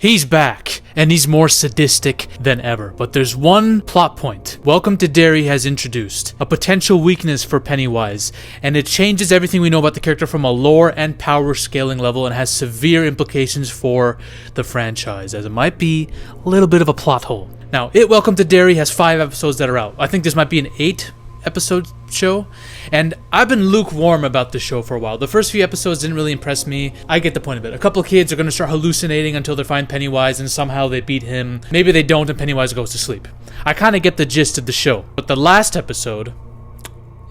He's back, and he's more sadistic than ever. But there's one plot point Welcome to Derry has introduced, a potential weakness for Pennywise, and it changes everything we know about the character from a lore and power scaling level and has severe implications for the franchise, as it might be a little bit of a plot hole. Now, Welcome to Derry has 5 episodes that are out. I think this might be an 8-episode show, and I've been lukewarm about the show for a while. The first few episodes didn't really impress me. I get the point of it. A couple of kids are going to start hallucinating until they find Pennywise, and somehow they beat him. Maybe they don't, and Pennywise goes to sleep. I kind of get the gist of the show. But the last episode,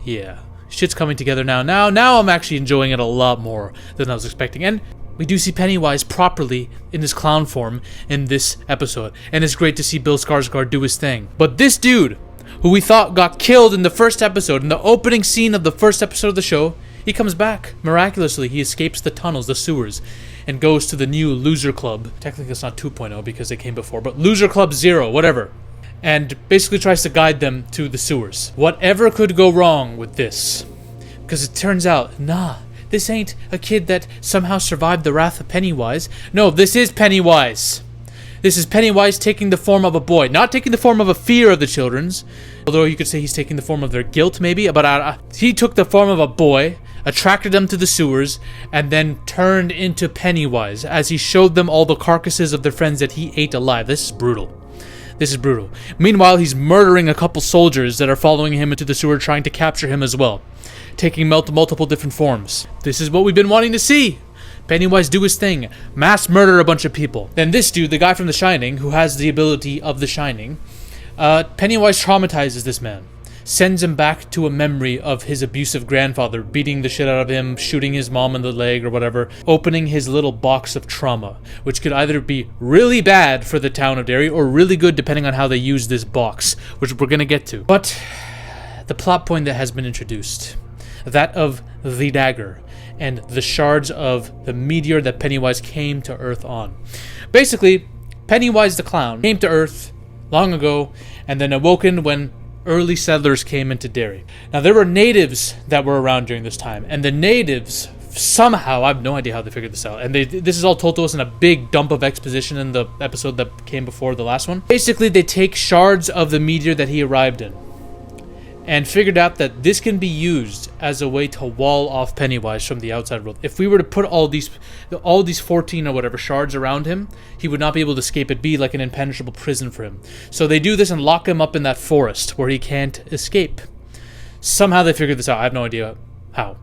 yeah, shit's coming together now. Now I'm actually enjoying it a lot more than I was expecting. And we do see Pennywise properly in his clown form in this episode, and it's great to see Bill Skarsgård do his thing. But this dude, who we thought got killed in the first episode, in the opening scene of the first episode of the show, he comes back. Miraculously, he escapes the tunnels, the sewers, and goes to the new Loser Club. Technically, it's not 2.0 because they came before, but Loser Club 0, whatever. And basically tries to guide them to the sewers. Whatever could go wrong with this? Because it turns out, this ain't a kid that somehow survived the wrath of Pennywise. No, this is Pennywise. This is Pennywise taking the form of a boy, not taking the form of a fear of the children's, although you could say he's taking the form of their guilt maybe, but he took the form of a boy, attracted them to the sewers, and then turned into Pennywise as he showed them all the carcasses of their friends that he ate alive. This is brutal. This is brutal. Meanwhile, he's murdering a couple soldiers that are following him into the sewer, trying to capture him as well, taking multiple different forms. This is what we've been wanting to see. Pennywise do his thing, mass murder a bunch of people. Then this dude, the guy from The Shining, who has the ability of The Shining, Pennywise traumatizes this man, sends him back to a memory of his abusive grandfather, beating the shit out of him, shooting his mom in the leg or whatever, opening his little box of trauma, which could either be really bad for the town of Derry or really good depending on how they use this box, which we're going to get to. But the plot point that has been introduced, that of the dagger, and the shards of the meteor that Pennywise came to Earth on. Basically, Pennywise the clown came to Earth long ago and then awoken when early settlers came into Derry. Now, there were natives that were around during this time, and the natives somehow, I have no idea how they figured this out, and this is all told to us in a big dump of exposition in the episode that came before the last one. Basically, they take shards of the meteor that he arrived in and figured out that this can be used as a way to wall off Pennywise from the outside world. If we were to put all these 14 or whatever shards around him, he would not be able to escape. It'd be like an impenetrable prison for him. So they do this and lock him up in that forest where he can't escape. Somehow they figured this out. I have no idea how.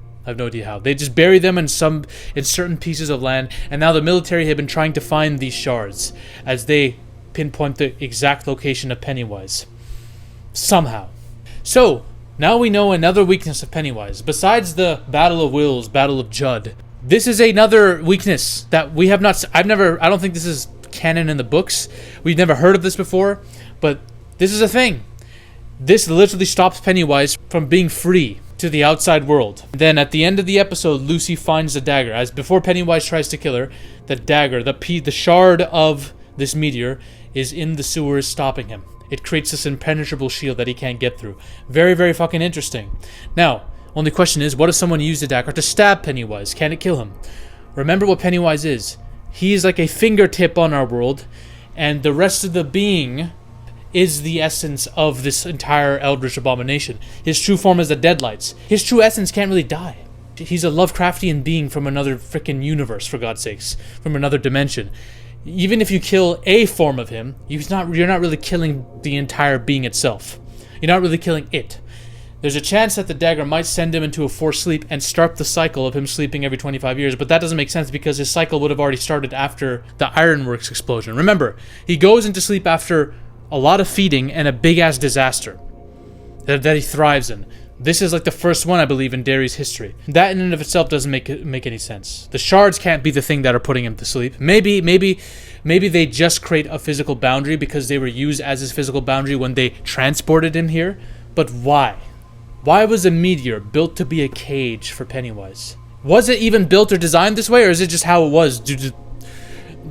They just bury them in certain pieces of land, and now the military have been trying to find these shards as they pinpoint the exact location of Pennywise. Somehow. So, now we know another weakness of Pennywise. Besides the Battle of Wills, Battle of Judd, this is another weakness that we have not... I don't think this is canon in the books. We've never heard of this before, but this is a thing. This literally stops Pennywise from being free to the outside world. Then at the end of the episode, Lucy finds the dagger. As before Pennywise tries to kill her, the dagger, the shard of this meteor is in the sewers stopping him. It creates this impenetrable shield that he can't get through. Very, very fucking interesting. Now, only question is, what if someone used a dagger to stab Pennywise? Can it kill him? Remember what Pennywise is. He is like a fingertip on our world, and the rest of the being is the essence of this entire eldritch abomination. His true form is the Deadlights. His true essence can't really die. He's a Lovecraftian being from another freaking universe, for God's sakes. From another dimension. Even if you kill a form of him, you're not really killing the entire being itself. You're not really killing it. There's a chance that the dagger might send him into a forced sleep and start the cycle of him sleeping every 25 years, but that doesn't make sense because his cycle would have already started after the Ironworks explosion. Remember, he goes into sleep after a lot of feeding and a big-ass disaster that he thrives in. This is like the first one, I believe, in Derry's history. That in and of itself doesn't make any sense. The shards can't be the thing that are putting him to sleep. Maybe they just create a physical boundary because they were used as his physical boundary when they transported him here. But why? Why was a meteor built to be a cage for Pennywise? Was it even built or designed this way, or is it just how it was?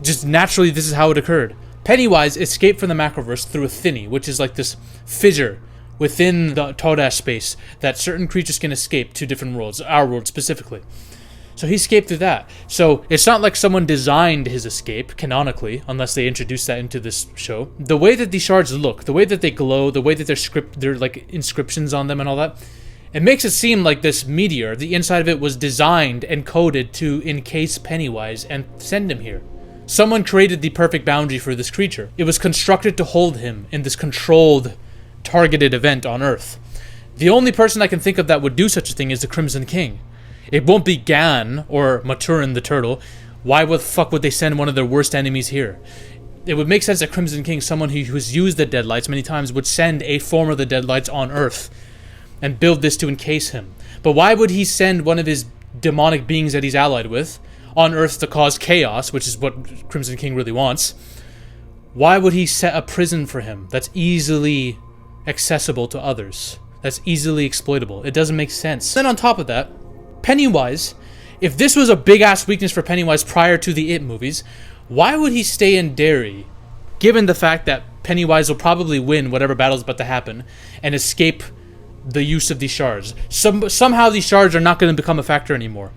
Just naturally, this is how it occurred. Pennywise escaped from the Macroverse through a thinny, which is like this fissure within the Todash space that certain creatures can escape to different worlds, our world specifically. So he escaped through that. So it's not like someone designed his escape, canonically, unless they introduce that into this show. The way that these shards look, the way that they glow, the way that they're like inscriptions on them and all that, it makes it seem like this meteor, the inside of it was designed and coded to encase Pennywise and send him here. Someone created the perfect boundary for this creature. It was constructed to hold him in this controlled, targeted event on Earth. The only person I can think of that would do such a thing is the Crimson King. It won't be Gan or Maturin the Turtle. Why the fuck would they send one of their worst enemies here? It would make sense that Crimson King, someone who's used the Deadlights many times, would send a form of the Deadlights on Earth and build this to encase him. But why would he send one of his demonic beings that he's allied with on Earth to cause chaos, which is what Crimson King really wants? Why would he set a prison for him that's easily accessible to others, that's easily exploitable? It doesn't make sense. Then on top of that, Pennywise, if this was a big-ass weakness for Pennywise prior to the It movies, why would he stay in Derry, given the fact that Pennywise will probably win whatever battle's about to happen and escape the use of these shards? Somehow these shards are not going to become a factor anymore.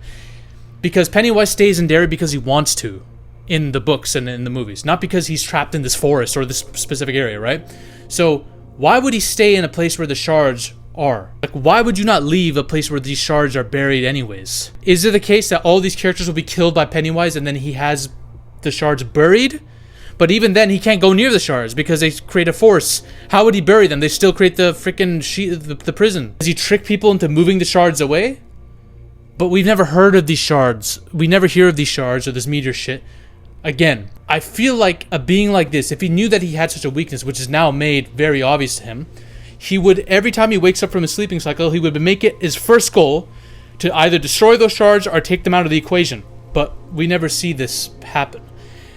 Because Pennywise stays in Derry because he wants to in the books and in the movies, not because he's trapped in this forest or this specific area, right? So why would he stay in a place where the shards are? Like, why would you not leave a place where these shards are buried anyways? Is it the case that all these characters will be killed by Pennywise and then he has the shards buried? But even then, he can't go near the shards because they create a force. How would he bury them? They still create the freaking the prison. Does he trick people into moving the shards away? But we've never heard of these shards. We never hear of these shards or this meteor shit. Again, I feel like a being like this, if he knew that he had such a weakness, which is now made very obvious to him, he would, every time he wakes up from his sleeping cycle, he would make it his first goal to either destroy those shards or take them out of the equation. But we never see this happen,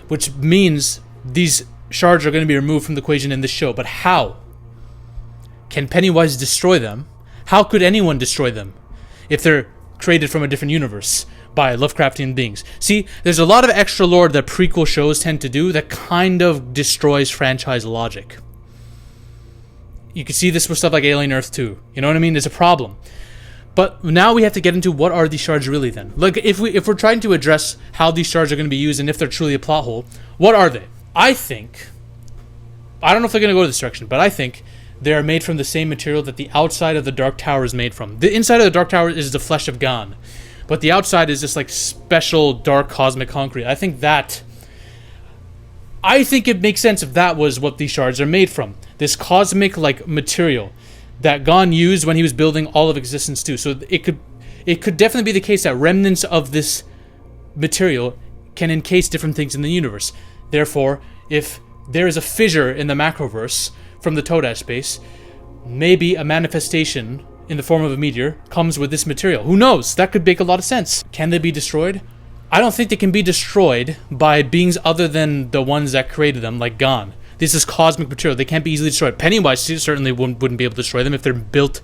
which means these shards are going to be removed from the equation in this show. But how? Can Pennywise destroy them? How could anyone destroy them if they're created from a different universe by Lovecraftian beings? See, there's a lot of extra lore that prequel shows tend to do that kind of destroys franchise logic. You can see this with stuff like Alien Earth 2. You know what I mean? There's a problem. But now we have to get into what are these shards really then? Like, if we're trying to address how these shards are going to be used and if they're truly a plot hole, what are they? I don't know if they're going to go this direction, but I think they are made from the same material that the outside of the Dark Tower is made from. The inside of the Dark Tower is the flesh of Gan, but the outside is just like special dark cosmic concrete. I think it makes sense if that was what these shards are made from. This cosmic like material that Gan used when he was building all of existence too. So it could definitely be the case that remnants of this material can encase different things in the universe. Therefore, if there is a fissure in the macroverse from the Toadast space, maybe a manifestation in the form of a meteor comes with this material. Who knows? That could make a lot of sense. Can they be destroyed? I don't think they can be destroyed by beings other than the ones that created them, like Gan. This is cosmic material. They can't be easily destroyed. Pennywise certainly wouldn't be able to destroy them if they're built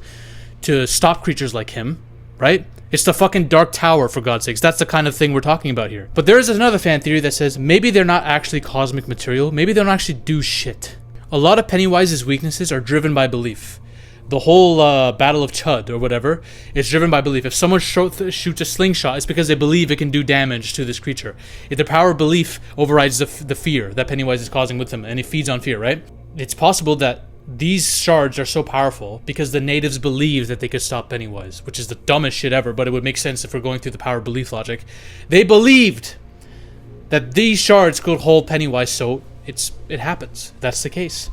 to stop creatures like him, right? It's the fucking Dark Tower, for God's sakes. That's the kind of thing we're talking about here. But there is another fan theory that says maybe they're not actually cosmic material. Maybe they don't actually do shit. A lot of Pennywise's weaknesses are driven by belief. The whole Battle of Chud or whatever is driven by belief. If someone shoots a slingshot, it's because they believe it can do damage to this creature. If the power of belief overrides the fear that Pennywise is causing with him, and he feeds on fear, right? It's possible that these shards are so powerful because the natives believed that they could stop Pennywise, which is the dumbest shit ever, but it would make sense if we're going through the power of belief logic. They believed that these shards could hold Pennywise, so it happens. That's the case.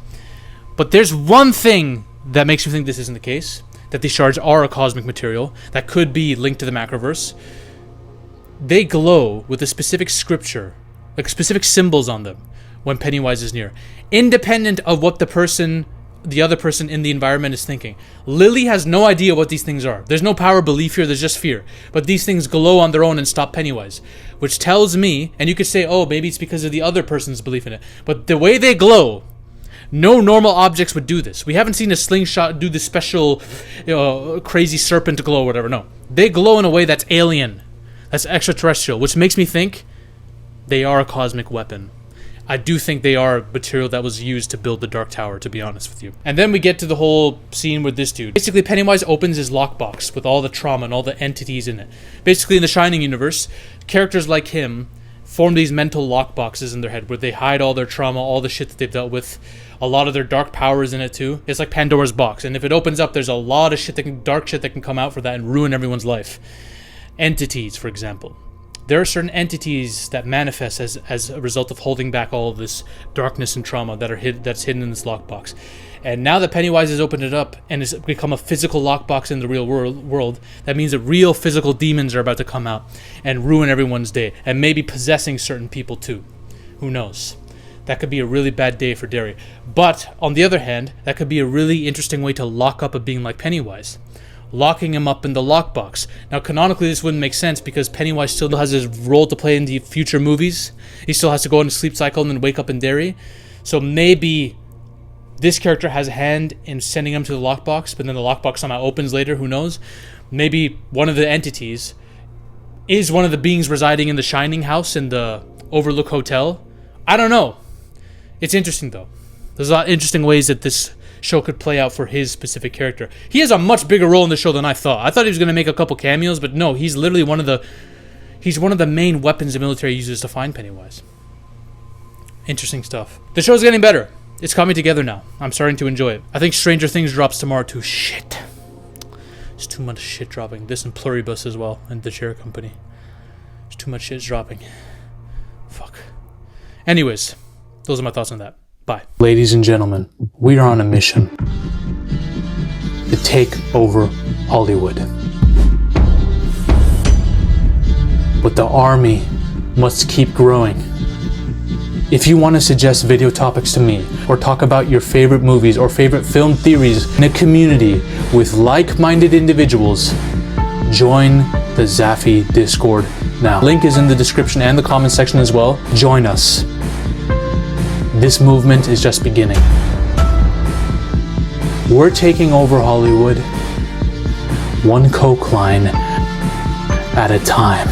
But there's one thing that makes me think this isn't the case, that these shards are a cosmic material that could be linked to the macroverse. They glow with a specific scripture, like specific symbols on them when Pennywise is near, independent of what the other person in the environment is thinking. Lily has no idea what these things are. There's no power of belief here, there's just fear. But these things glow on their own and stop Pennywise, which tells me, and you could say, oh, maybe it's because of the other person's belief in it, but the way they glow, no normal objects would do this. We haven't seen a slingshot do this special, crazy serpent glow or whatever. No. They glow in a way that's alien. That's extraterrestrial, which makes me think they are a cosmic weapon. I do think they are material that was used to build the Dark Tower, to be honest with you. And then we get to the whole scene with this dude. Basically, Pennywise opens his lockbox with all the trauma and all the entities in it. Basically, in the Shining universe, characters like him form these mental lockboxes in their head where they hide all their trauma, all the shit that they've dealt with. A lot of their dark powers in it too. It's like Pandora's box, and if it opens up, there's a lot of dark shit that can come out for that and ruin everyone's life. Entities, for example. There are certain entities that manifest as a result of holding back all of this darkness and trauma that's hidden in this lockbox. And now that Pennywise has opened it up and has become a physical lockbox in the real world, that means that real physical demons are about to come out and ruin everyone's day, and maybe possessing certain people too. Who knows? That could be a really bad day for Derry. But on the other hand, that could be a really interesting way to lock up a being like Pennywise. Locking him up in the lockbox. Now, canonically, this wouldn't make sense because Pennywise still has his role to play in the future movies. He still has to go into sleep cycle and then wake up in Derry. So maybe this character has a hand in sending him to the lockbox, but then the lockbox somehow opens later. Who knows? Maybe one of the entities is one of the beings residing in the Shining house in the Overlook Hotel. I don't know. It's interesting, though. There's a lot of interesting ways that this show could play out for his specific character. He has a much bigger role in the show than I thought. I thought he was going to make a couple cameos, but no, he's literally one of the main weapons the military uses to find Pennywise. Interesting stuff. The show's getting better. It's coming together now. I'm starting to enjoy it. I think Stranger Things drops tomorrow too. Shit. There's too much shit dropping. This and Pluribus as well, and the Chair Company. There's too much shit dropping. Fuck. Anyways, those are my thoughts on that. Bye. Ladies and gentlemen, we are on a mission to take over Hollywood. But the army must keep growing. If you want to suggest video topics to me, or talk about your favorite movies or favorite film theories in a community with like-minded individuals, join the Zafy Discord now. Link is in the description and the comment section as well. Join us. This movement is just beginning. We're taking over Hollywood, one coke line at a time.